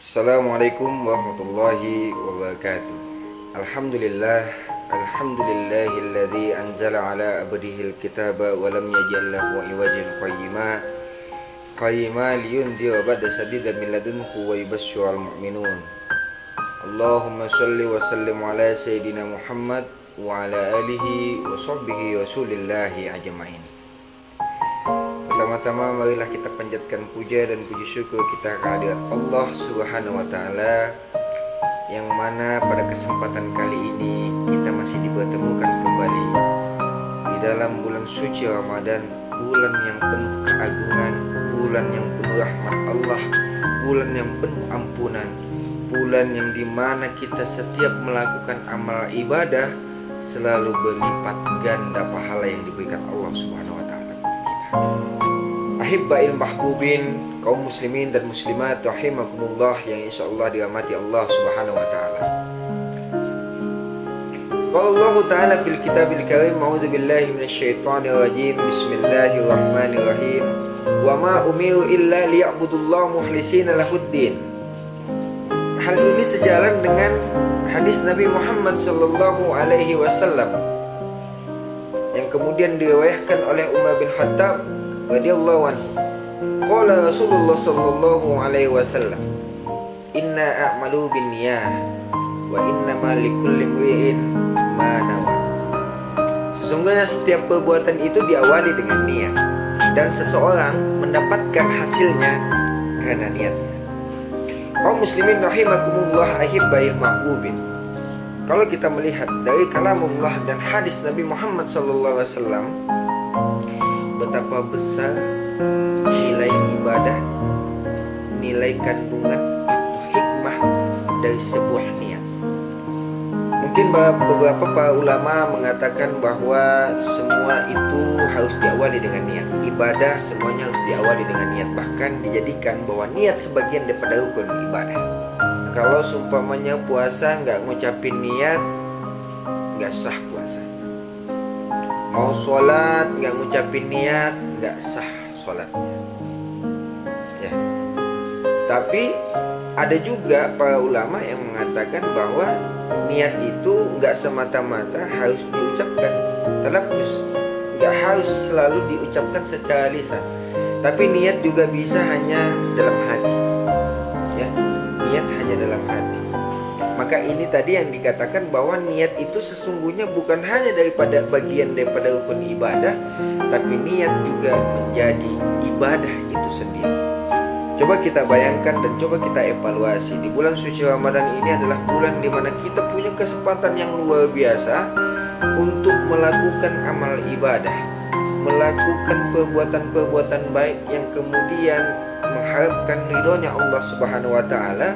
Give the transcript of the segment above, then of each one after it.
Assalamualaikum warahmatullahi wabarakatuh. Alhamdulillahilladzi anzala ala abdihil kitaba wa lam yaj'al lahu iwajan qayyima liyundhira ba'sa shadidan min ladunhu wa yubashshiral mu'minun. Allahumma shalli wa sallim ala sayyidina Muhammad wa ala alihi wa sahbihi rasulillahi ajma'in. Pertama-tama marilah kita panjatkan puja dan puji syukur kita kehadirat Allah Subhanahu wa taala, yang mana pada kesempatan kali ini kita masih dipertemukan kembali di dalam bulan suci Ramadan, bulan yang penuh keagungan, bulan yang penuh rahmat Allah, bulan yang penuh ampunan, bulan yang dimana kita setiap melakukan amal ibadah selalu berlipat ganda pahala yang diberikan Allah Subhanahu wa taala kepada kita. Ahibbail mahbubin, kaum muslimin dan muslimat rahimakumullah yang insyaallah dirahmati Allah Subhanahu wa taala. Qala Allah taala fil kitabil karim, a'udzu billahi minasyaitonir rajim. Bismillahirrahmanirrahim. Wa ma umiru illa liya'budullaha mukhlishina lahuddin. Hal ini sejalan dengan hadis Nabi Muhammad sallallahu alaihi wasallam yang kemudian diriwayatkan oleh Umar bin Khattab radhiyallahu anhu. Qala Rasulullah sallallahu alaihi wasallam, inna a'malu binniyah wa innama likulli imri'in ma nawa. Sesungguhnya setiap perbuatan itu diawali dengan niat, dan seseorang mendapatkan hasilnya karena niatnya. Kaum muslimin rahimakumullah, ahibbail mahbubin, kalau kita melihat dari kalamullah dan hadis Nabi Muhammad sallallahu alaihi wasallam, betapa besar nilai ibadah, nilai kandungan atau hikmah dari sebuah niat. Mungkin beberapa para ulama mengatakan bahwa semua itu harus diawali dengan niat. Ibadah semuanya harus diawali dengan niat. Bahkan dijadikan bahwa niat sebagian daripada rukun ibadah. Kalau seumpamanya puasa nggak ngucapin niat, nggak sah puasanya. Mau sholat nggak ngucapin niat, nggak sah sholatnya. Ya. Tapi ada juga para ulama yang mengatakan bahwa niat itu nggak semata-mata harus diucapkan talaffuz, nggak harus selalu diucapkan secara lisan. Tapi niat juga bisa hanya dalam hati. Ya, niat hanya dalam hati. Maka ini tadi yang dikatakan bahwa niat itu sesungguhnya bukan hanya bagian daripada rukun ibadah, tapi niat juga menjadi ibadah itu sendiri. Coba kita bayangkan dan coba kita evaluasi, di bulan suci Ramadan ini adalah bulan di mana kita punya kesempatan yang luar biasa untuk melakukan amal ibadah, melakukan perbuatan-perbuatan baik yang kemudian mengharapkan ridhonya Allah Subhanahu wa taala,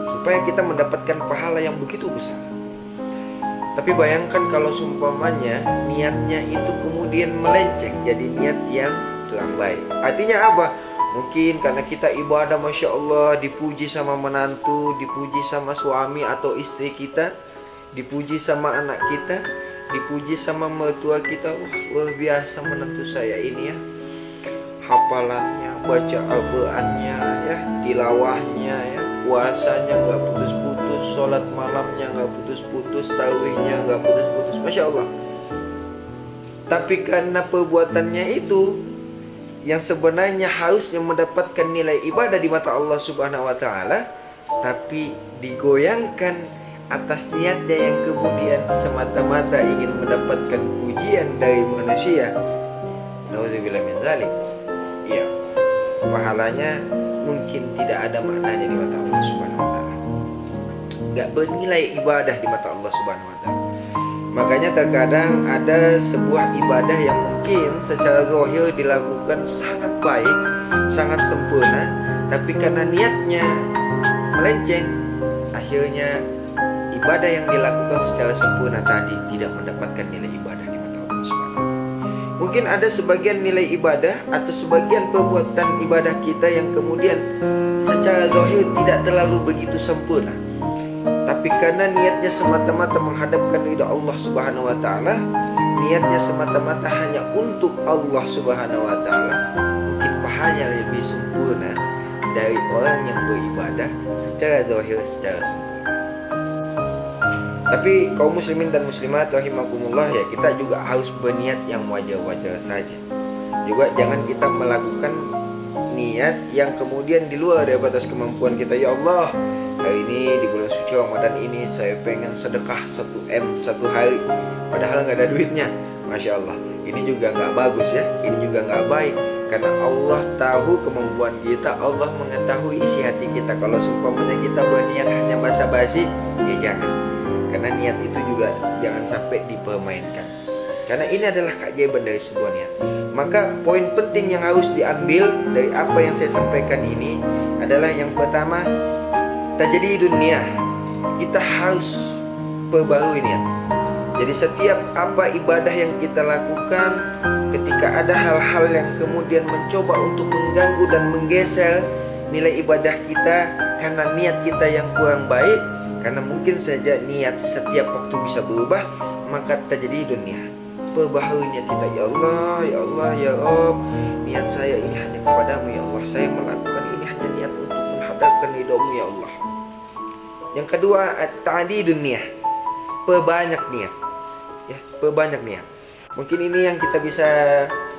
supaya kita mendapatkan pahala yang begitu besar. Tapi bayangkan kalau seumpamanya niatnya itu kemudian melenceng jadi niat yang kurang baik. Artinya apa? Mungkin karena kita ibadah Masya Allah, dipuji sama menantu, dipuji sama suami atau istri kita, dipuji sama anak kita, dipuji sama mertua kita. Wah, luar biasa menantu saya ini ya, hafalannya, baca Al-Qurannya ya, tilawahnya ya, puasanya nggak putus-putus, sholat malamnya nggak putus-putus, tarawihnya nggak putus-putus, Masya Allah. Tapi karena perbuatannya itu yang sebenarnya harusnya mendapatkan nilai ibadah di mata Allah Subhanahu wa taala, tapi digoyangkan atas niatnya yang kemudian semata-mata ingin mendapatkan pujian dari manusia. Nauzubillah min dzalik. Ya, pahalanya mungkin tidak ada maknanya di mata Allah Subhanahu wa taala. Gak bernilai ibadah di mata Allah Subhanahu wa taala. Makanya terkadang ada sebuah ibadah yang mungkin secara zahir dilakukan sangat baik, sangat sempurna, tapi karena niatnya melenceng, akhirnya ibadah yang dilakukan secara sempurna tadi tidak mendapatkan nilai ibadah di mata Allah Subhanahu wa taala. Mungkin ada sebagian nilai ibadah atau sebagian perbuatan ibadah kita yang kemudian secara zahir tidak terlalu begitu sempurna, tapi karena niatnya semata-mata menghadapkan ridha Allah Subhanahu wa taala, niatnya semata-mata hanya untuk Allah Subhanahu wa taala, mungkin pahalanya lebih sempurna dari orang yang beribadah secara zahir, secara sempurna. Tapi kaum muslimin dan muslimat rahimakumullah, ya, kita juga harus berniat yang wajar-wajar saja. Juga jangan kita melakukan niat yang kemudian di luar dari batas kemampuan kita. Ya Allah, hari ini di bulan suci Ramadan ini saya pengen sedekah 1M satu hari, padahal nggak ada duitnya. Masya Allah, ini juga nggak bagus ya, ini juga nggak baik. Karena Allah tahu kemampuan kita, Allah mengetahui isi hati kita. Kalau seumpamanya kita berniat hanya basa-basi, ya jangan. Karena niat itu juga jangan sampai dipermainkan. Karena ini adalah keajaiban dari sebuah niat. Maka poin penting yang harus diambil dari apa yang saya sampaikan ini adalah yang pertama, tajadi dunia. Kita harus perbarui niat. Jadi setiap apa ibadah yang kita lakukan, ketika ada hal-hal yang kemudian mencoba untuk mengganggu dan menggeser nilai ibadah kita karena niat kita yang kurang baik, karena mungkin saja niat setiap waktu bisa berubah, maka terjadi dunia. Perbaharui niat kita. Ya Allah, ya Allah, ya Rabb, niat saya ini hanya kepadamu ya Allah. Saya melakukan ini hanya niat untuk menghadapkan ridhamu ya Allah. Yang kedua, ta'didun niat. Perbanyak niat. Ya, perbanyak niat. Mungkin ini yang kita bisa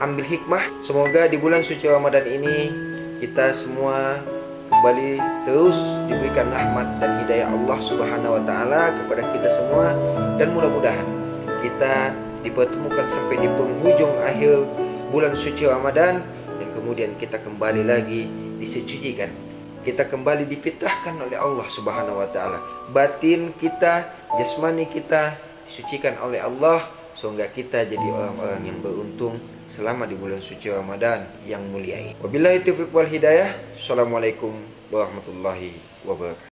ambil hikmah. Semoga di bulan suci Ramadan ini kita semua kembali terus diberikan rahmat dan hidayah Allah Subhanahu wa taala kepada kita semua, dan mudah-mudahan kita dipertemukan sampai di penghujung akhir bulan suci Ramadan, yang kemudian kita kembali lagi disucikan. Kita kembali difitrahkan oleh Allah Subhanahu wa taala. Batin kita, jasmani kita disucikan oleh Allah, sehingga kita jadi orang-orang yang beruntung selama di bulan suci Ramadan yang mulia ini. Wabillahi taufiq wal hidayah. Assalamualaikum warahmatullahi wabarakatuh.